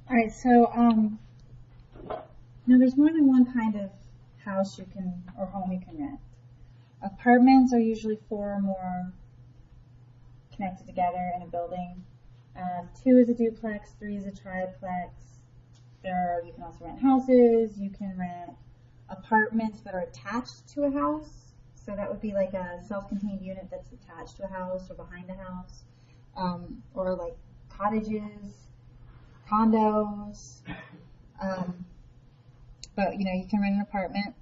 All right, so now there's more than one kind of house you can or home you can rent. Apartments are usually 4 or more connected together in a building. 2 is a duplex, 3 is a triplex. You can also rent houses. You can rent apartments that are attached to a house. So that would be like a self-contained unit that's attached to a house or behind a house, or like cottages, condos. But you can rent an apartment.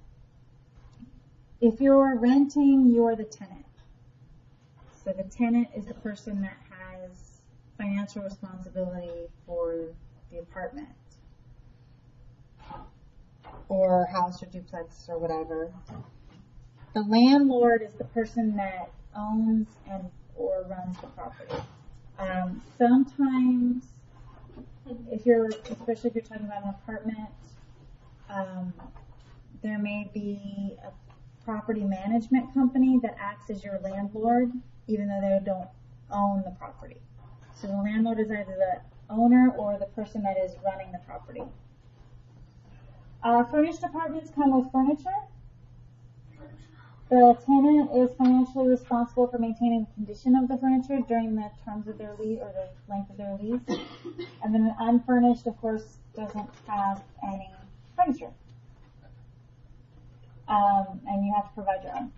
If you're renting, you're the tenant. So the tenant is the person that has financial responsibility for the apartment or house or duplex or whatever. The landlord is the person that owns and or runs the property. Sometimes, especially if you're talking about an apartment, there may be a property management company that acts as your landlord, even though they don't own the property. So the landlord is either the owner or the person that is running the property. Furnished apartments come with furniture. The tenant is financially responsible for maintaining the condition of the furniture during the terms of their lease or the length of their lease. And then an unfurnished, of course, doesn't have any furniture. And you have to provide your own.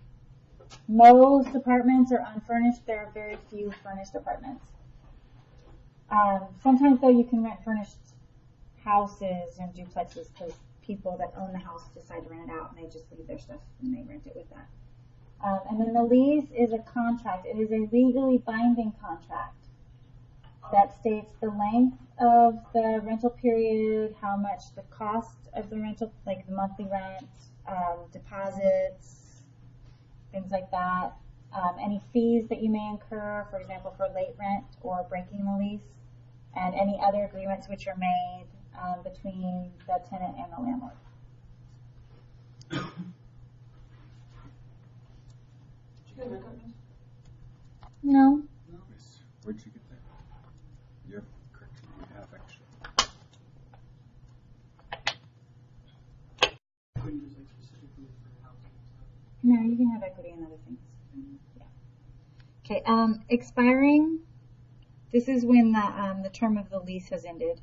Most apartments are unfurnished. There are very few furnished apartments. Sometimes, though, you can rent furnished houses and duplexes because people that own the house decide to rent it out and they just leave their stuff and they rent it with that. And then the lease is a contract. It is a legally binding contract that states the length of the rental period, how much the cost of the rental, like the monthly rent, deposits, things like that, any fees that you may incur, for example, for late rent or breaking the lease, and any other agreements which are made between the tenant and the landlord. Did you get records? No. Where'd you get that? You have correction. You have extra. Couldn't use like specifically for housing and stuff. No, you can have equity in other things. Yeah. Okay. Expiring. This is when the term of the lease has ended.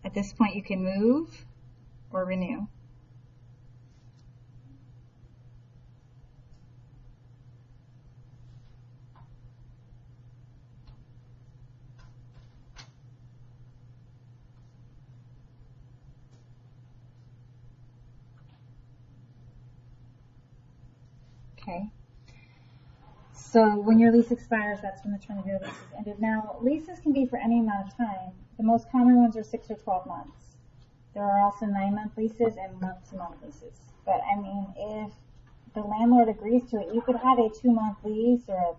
At this point, you can move or renew. Okay. So when your lease expires, that's when the term of your lease is ended. Now, leases can be for any amount of time. The most common ones are 6 or 12 months. There are also 9-month leases and month-to-month leases. But I mean, if the landlord agrees to it, you could have a 2-month lease or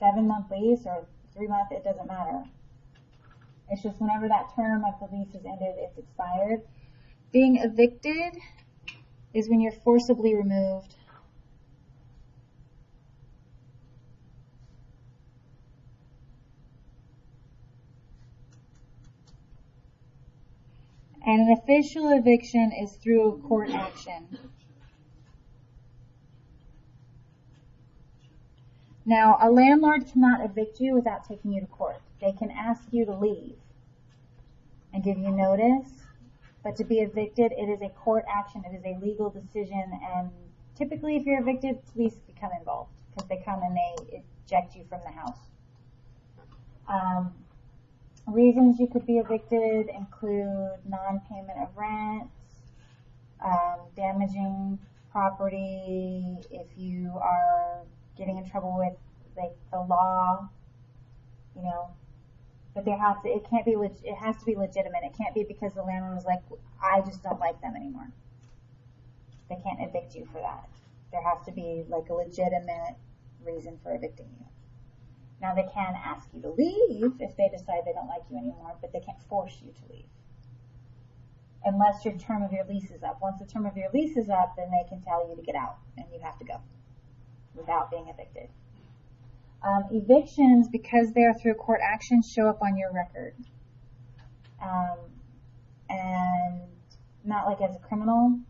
a 7-month lease or 3-month, it doesn't matter. It's just whenever that term of the lease is ended, it's expired. Being evicted is when you're forcibly removed. And an official eviction is through a court action. Now, a landlord cannot evict you without taking you to court. They can ask you to leave and give you notice, but to be evicted, it is a court action. It is a legal decision, and typically if you're evicted, police become involved because they come and they eject you from the house. Reasons you could be evicted include non-payment of rent, damaging property, if you are getting in trouble with like the law, but it has to be legitimate. It can't be because the landlord was like, I just don't like them anymore. They can't evict you for that. There has to be like a legitimate reason for evicting you. Now, they can ask you to leave if they decide they don't like you anymore, but they can't force you to leave unless your term of your lease is up. Once the term of your lease is up, then they can tell you to get out and you have to go without being evicted. Evictions, because they are through court action, show up on your record. And not like as a criminal,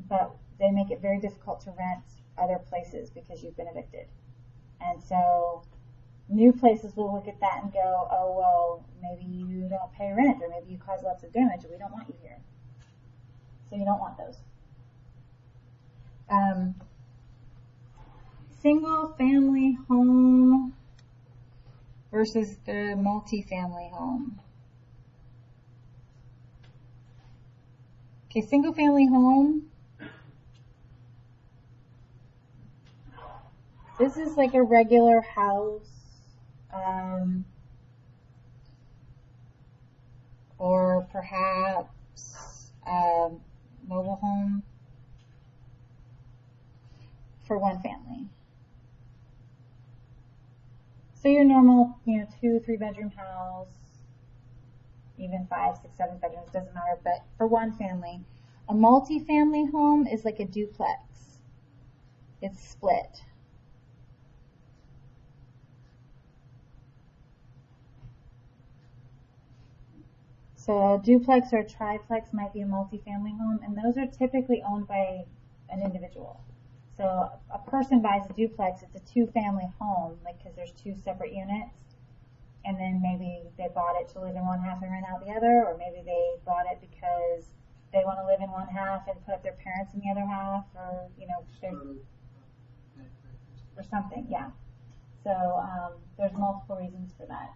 but they make it very difficult to rent other places because you've been evicted. And so new places will look at that and go, oh, well, maybe you don't pay rent, or maybe you cause lots of damage, and we don't want you here. So you don't want those. Single family home versus the multi-family home. Okay, single family home. This is like a regular house, or perhaps a mobile home for one family. So your normal, 2-3 bedroom house, even 5, 6, 7 bedrooms, doesn't matter, but for one family. A multi-family home is like a duplex. It's split. So a duplex or a triplex might be a multi-family home, and those are typically owned by an individual. So a person buys a duplex, it's a 2-family home, because there's 2 separate units, and then maybe they bought it to live in one half and rent out the other, or maybe they bought it because they want to live in one half and put their parents in the other half, or or something, yeah. So there's multiple reasons for that.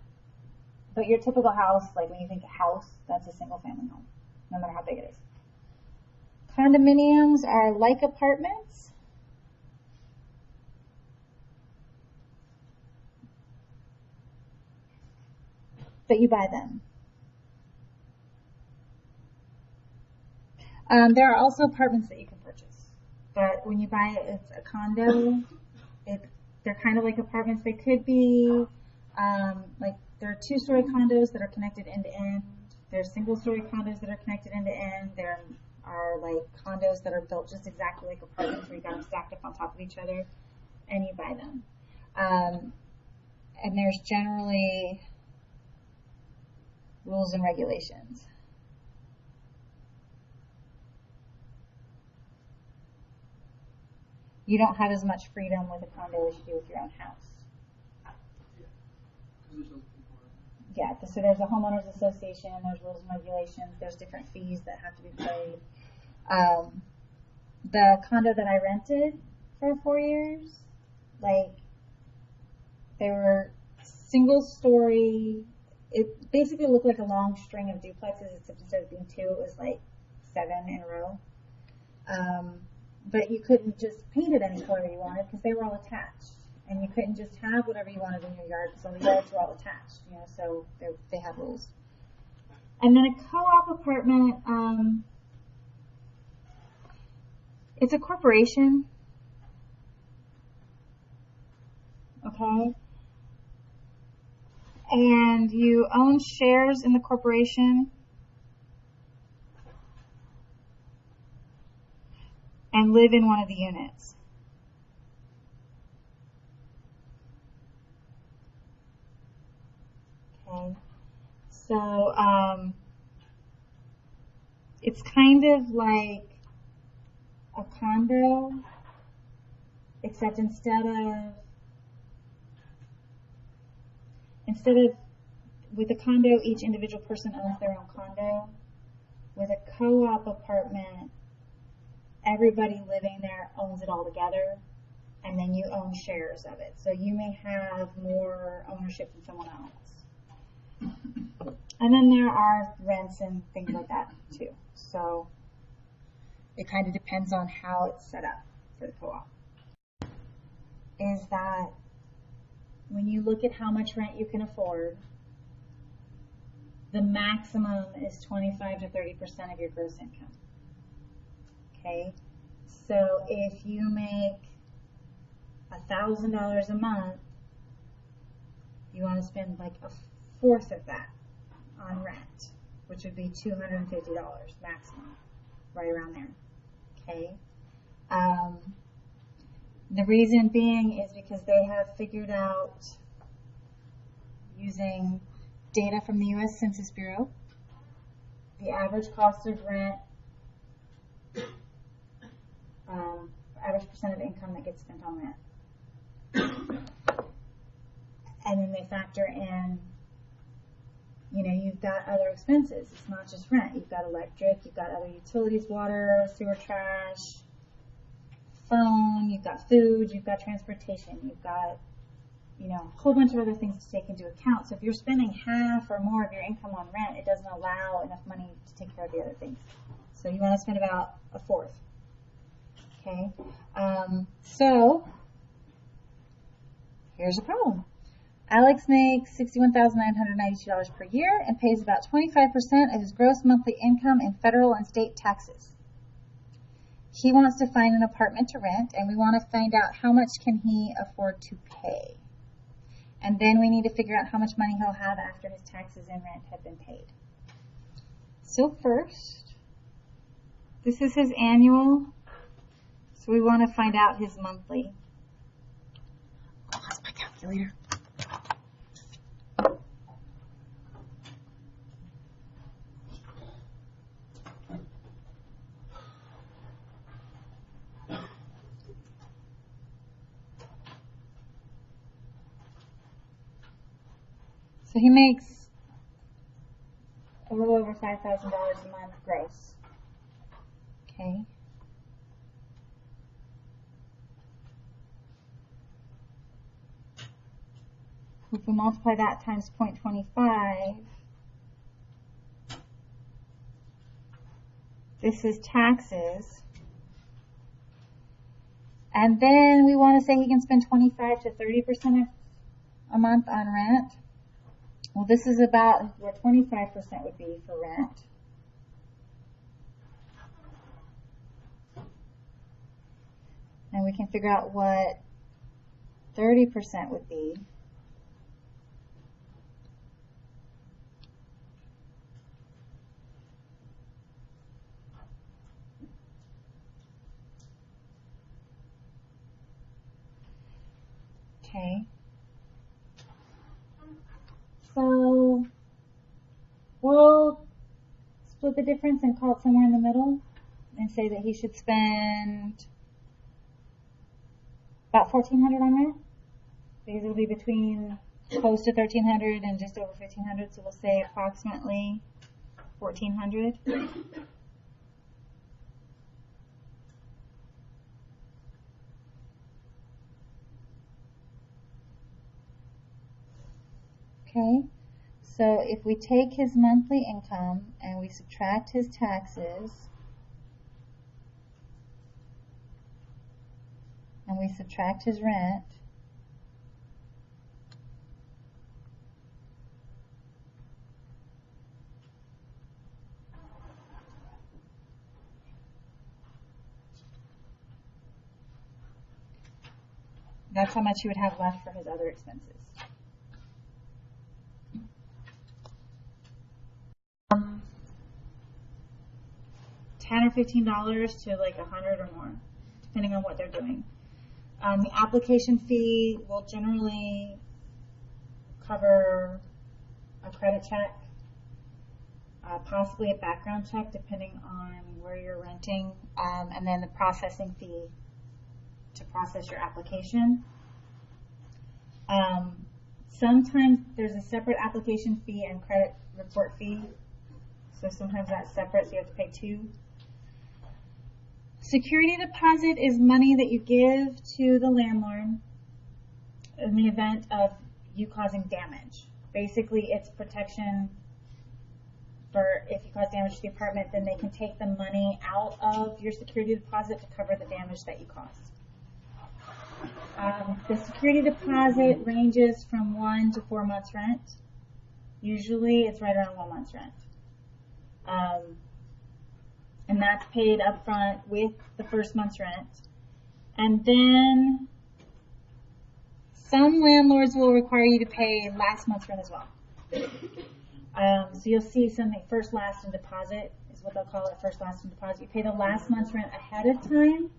But your typical house, like when you think a house, that's a single family home, no matter how big it is. Condominiums are like apartments. But you buy them. There are also apartments that you can purchase. But when you buy it, it's a condo. They're kind of like apartments. They could be there are 2-story condos that are connected end to end. There's single-story condos that are connected end to end. There are like condos that are built just exactly like apartments where you got them stacked up on top of each other, and you buy them. And there's generally rules and regulations. You don't have as much freedom with a condo as you do with your own house. Yeah, so there's a homeowners association, there's rules and regulations, there's different fees that have to be paid. The condo that I rented for 4 years, they were single story. It basically looked like a long string of duplexes, except instead of being 2, it was 7 in a row. But you couldn't just paint it any color you wanted because they were all attached. And you couldn't just have whatever you wanted in your yard because all the yards were all attached, so they had rules. And then a co-op apartment, it's a corporation, okay? And you own shares in the corporation and live in one of the units. Okay, so it's kind of like a condo, except instead of with a condo, each individual person owns their own condo. With a co-op apartment, everybody living there owns it all together, and then you own shares of it. So you may have more ownership than someone else. And then there are rents and things like that too. So it kind of depends on how it's set up for the co-op. Is that when you look at how much rent you can afford, the maximum is 25 to 30% of your gross income. Okay, so if you make $1,000 a month, you want to spend a fourth of that on rent, which would be $250 maximum, right around there. Okay. The reason being is because they have figured out using data from the U.S. Census Bureau. The average cost of rent, average percent of income that gets spent on rent. And then they factor in, you've got other expenses. It's not just rent. You've got electric, you've got other utilities, water, sewer, trash, phone, you've got food, you've got transportation, you've got, a whole bunch of other things to take into account. So if you're spending half or more of your income on rent, it doesn't allow enough money to take care of the other things. So you want to spend about a fourth. Okay. So here's a problem. Alex makes $61,992 per year and pays about 25% of his gross monthly income in federal and state taxes. He wants to find an apartment to rent, and we want to find out how much can he afford to pay. And then we need to figure out how much money he'll have after his taxes and rent have been paid. So first, this is his annual. So we want to find out his monthly. Oh, that's my calculator. So he makes a little over $5,000 a month gross. Okay. If we multiply that times 0.25, this is taxes. And then we want to say he can spend 25 to 30% a month on rent. Well, this is about where 25% would be for rent. And we can figure out what 30% would be. Okay. So we'll split the difference and call it somewhere in the middle and say that he should spend about $1,400 on rent, because it'll be between close to $1,300 and just over $1,500. So we'll say approximately $1,400. Okay, so if we take his monthly income and we subtract his taxes, and we subtract his rent, that's how much he would have left for his other expenses. $10 or $15 to like $100 or more, depending on what they're doing. The application fee will generally cover a credit check, possibly a background check, depending on where you're renting, and then the processing fee to process your application. Sometimes there's a separate application fee and credit report fee, so sometimes that's separate, so you have to pay two. Security deposit is money that you give to the landlord in the event of you causing damage. Basically, it's protection for if you cause damage to the apartment, then they can take the money out of your security deposit to cover the damage that you caused. The security deposit ranges from 1 to 4 months rent. Usually it's right around 1 month's rent. And that's paid up front with the first month's rent. And then some landlords will require you to pay last month's rent as well. So you'll see something first, last, and deposit is what they'll call it, first, last, and deposit. You pay the last month's rent ahead of time,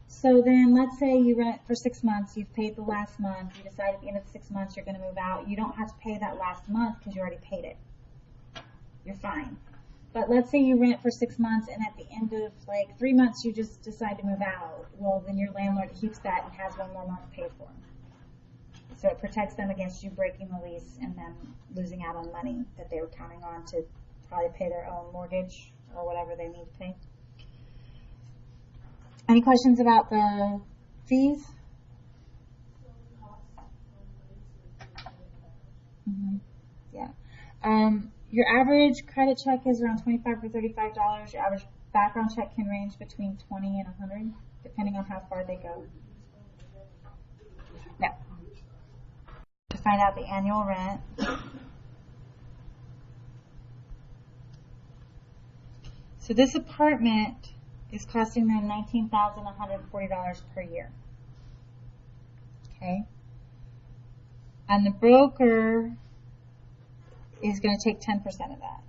So then let's say you rent for 6 months, you've paid the last month, you decide at the end of the 6 months you're going to move out. You don't have to pay that last month because you already paid it. You're fine. But let's say you rent for 6 months and at the end of like 3 months you just decide to move out. Well, then your landlord keeps that and has 1 more month paid for. So it protects them against you breaking the lease and them losing out on money that they were counting on to probably pay their own mortgage or whatever they need to pay. Any questions about the fees? Mm-hmm. Yeah. Your average credit check is around $25 or $35. Your average background check can range between $20 and $100, depending on how far they go. No. To find out the annual rent. So this apartment is costing them $19,140 per year. Okay? And the broker is going to take 10% of that.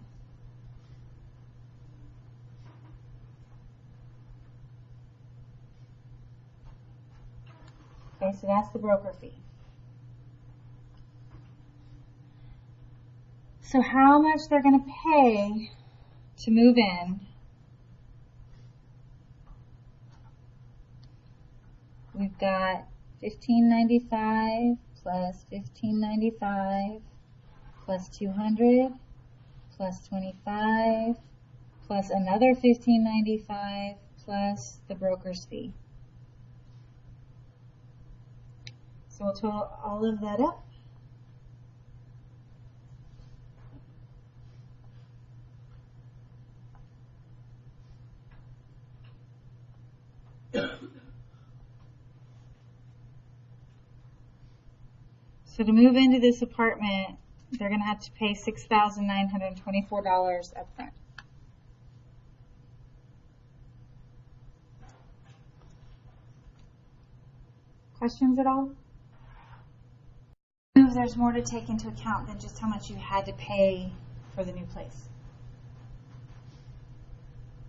Okay, so that's the broker fee. So how much they're going to pay to move in? We've got $1,595 plus $1,595 plus $200 plus $25 plus another $1,595 plus the broker's fee. So we'll total all of that up. So to move into this apartment, they're going to have to pay $6,924 up front. Questions at all? There's more to take into account than just how much you had to pay for the new place.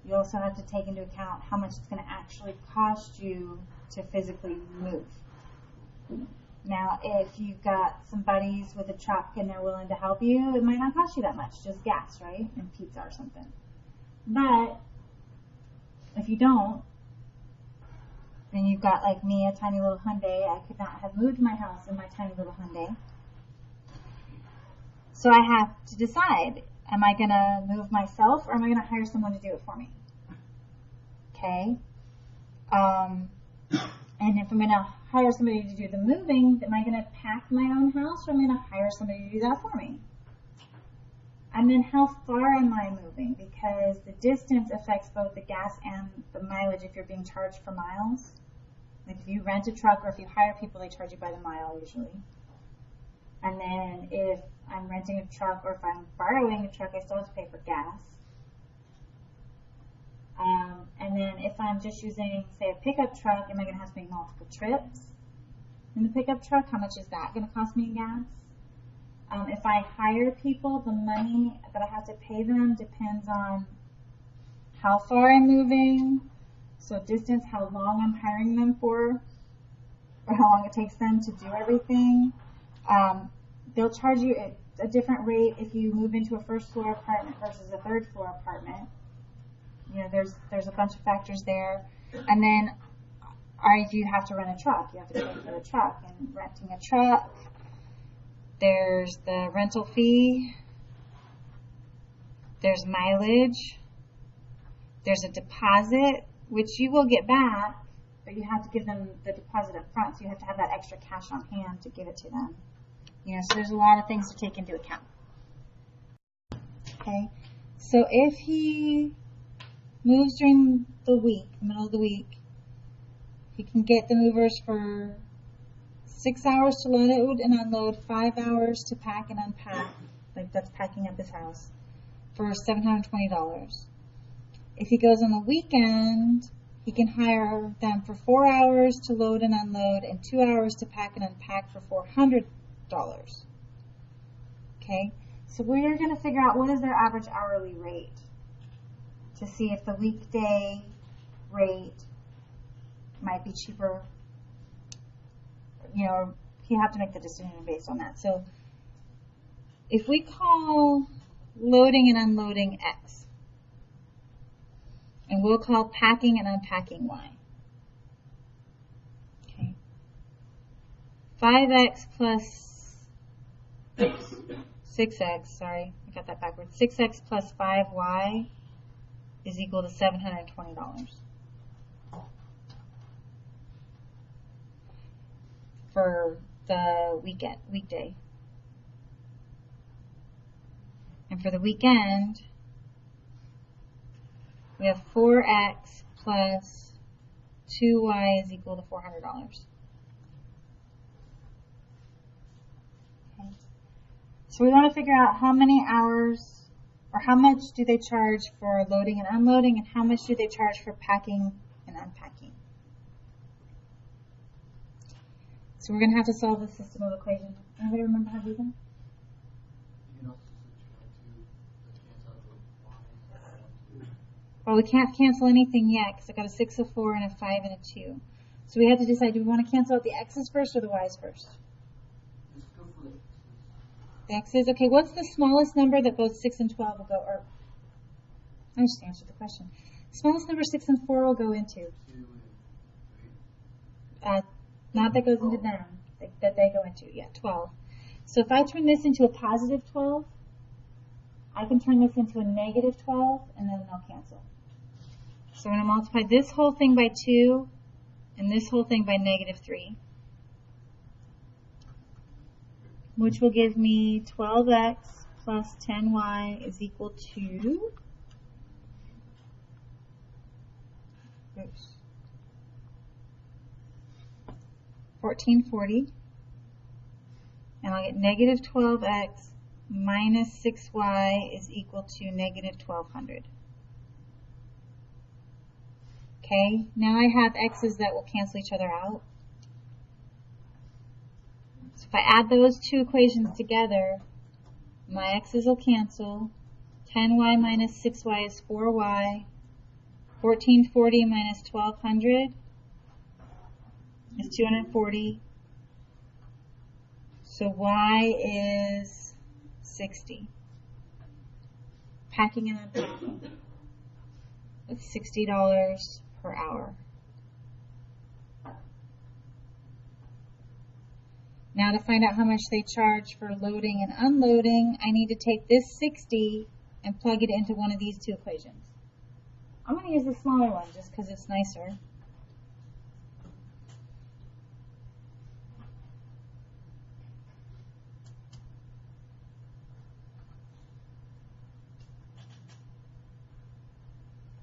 You also have to take into account how much it's going to actually cost you to physically move. Now, if you've got some buddies with a truck and they're willing to help you, it might not cost you that much, just gas, right? And pizza or something. But if you don't, then you've got, like me, a tiny little Hyundai. I could not have moved my house in my tiny little Hyundai. So I have to decide, am I going to move myself or am I going to hire someone to do it for me? Okay. And if I'm going to hire somebody to do the moving, am I going to pack my own house or am I going to hire somebody to do that for me? And then how far am I moving? Because the distance affects both the gas and the mileage if you're being charged for miles. Like if you rent a truck or if you hire people, they charge you by the mile usually. And then if I'm renting a truck or if I'm borrowing a truck, I still have to pay for gas. And then if I'm just using, say, a pickup truck, am I going to have to make multiple trips in the pickup truck? How much is that going to cost me in gas? If I hire people, the money that I have to pay them depends on how far I'm moving. So distance, how long I'm hiring them for, or how long it takes them to do everything. They'll charge you a different rate if you move into a first floor apartment versus a third floor apartment. You know, there's a bunch of factors there. And then you have to rent a truck. You have to pay for the truck. And renting a truck, there's the rental fee, there's mileage, there's a deposit, which you will get back, but you have to give them the deposit up front, so you have to have that extra cash on hand to give it to them. You know, so there's a lot of things to take into account. Okay, so if he moves during the week, middle of the week, he can get the movers for 6 hours to load and unload, 5 hours to pack and unpack, like that's packing up his house, for $720. If he goes on the weekend, he can hire them for 4 hours to load and unload and 2 hours to pack and unpack for $400. Okay, so we're going to figure out what is their average hourly rate to see if the weekday rate might be cheaper. You have to make the decision based on that. So if we call loading and unloading X, and we'll call packing and unpacking Y. Okay. 5X plus 6X, sorry, I got that backwards. 6X plus 5Y is equal to $720 for the weekday. And for the weekend, we have 4X plus 2Y is equal to $400. Okay. So we want to figure out how many hours or how much do they charge for loading and unloading, and how much do they charge for packing and unpacking. So we're going to have to solve the system of equations. Anybody remember how to do them? You can also try to cancel out the y. Well, we can't cancel anything yet because I got a 6, a 4, and a 5, and a 2. So we have to decide, do we want to cancel out the x's first or the y's first? Just go for The x's? Okay, what's the smallest number that both 6 and 12 will go, or, I just answered the question. Smallest number 6 and 4 will go into? 2 and 3. Not that goes into them, that they go into, yeah, 12. So if I turn this into a positive 12, I can turn this into a negative 12, and then they'll cancel. So I'm going to multiply this whole thing by 2, and this whole thing by negative 3, which will give me 12x plus 10y is equal to, 1440, and I'll get negative 12x minus 6y is equal to negative 1200. Okay, now I have x's that will cancel each other out. So if I add those two equations together, my x's will cancel. 10y minus 6y is 4y. 1440 minus 1200 is 240. So y is 60. Packing and unpacking. It's $60 per hour. Now to find out how much they charge for loading and unloading, I need to take this 60 and plug it into one of these two equations. I'm going to use the smaller one just because it's nicer.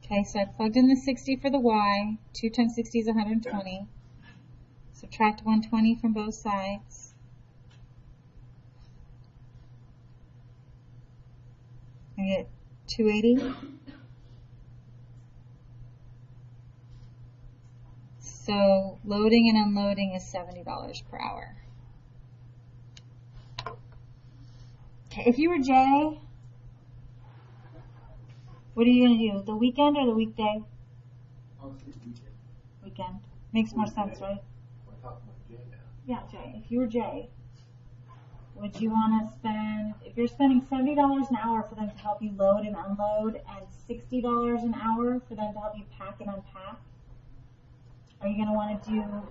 Okay, so I plugged in the 60 for the y. 2 times 60 is 120. Subtract 120 from both sides. I get 280. So loading and unloading is $70 per hour. Okay, if you were Jay, what are you going to do? The weekend or the weekday? Obviously, weekend. Weekend. Makes more sense, right? We're talking about J now. Yeah, Jay. If you were Jay, would you want to spend, if you're spending $70 an hour for them to help you load and unload, and $60 an hour for them to help you pack and unpack, are you going to want to do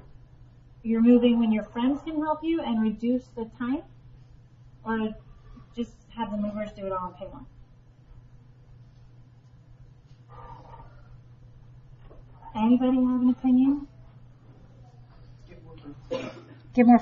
your moving when your friends can help you and reduce the time? Or just have the movers do it all and pay more? Anybody have an opinion? Get more. Get more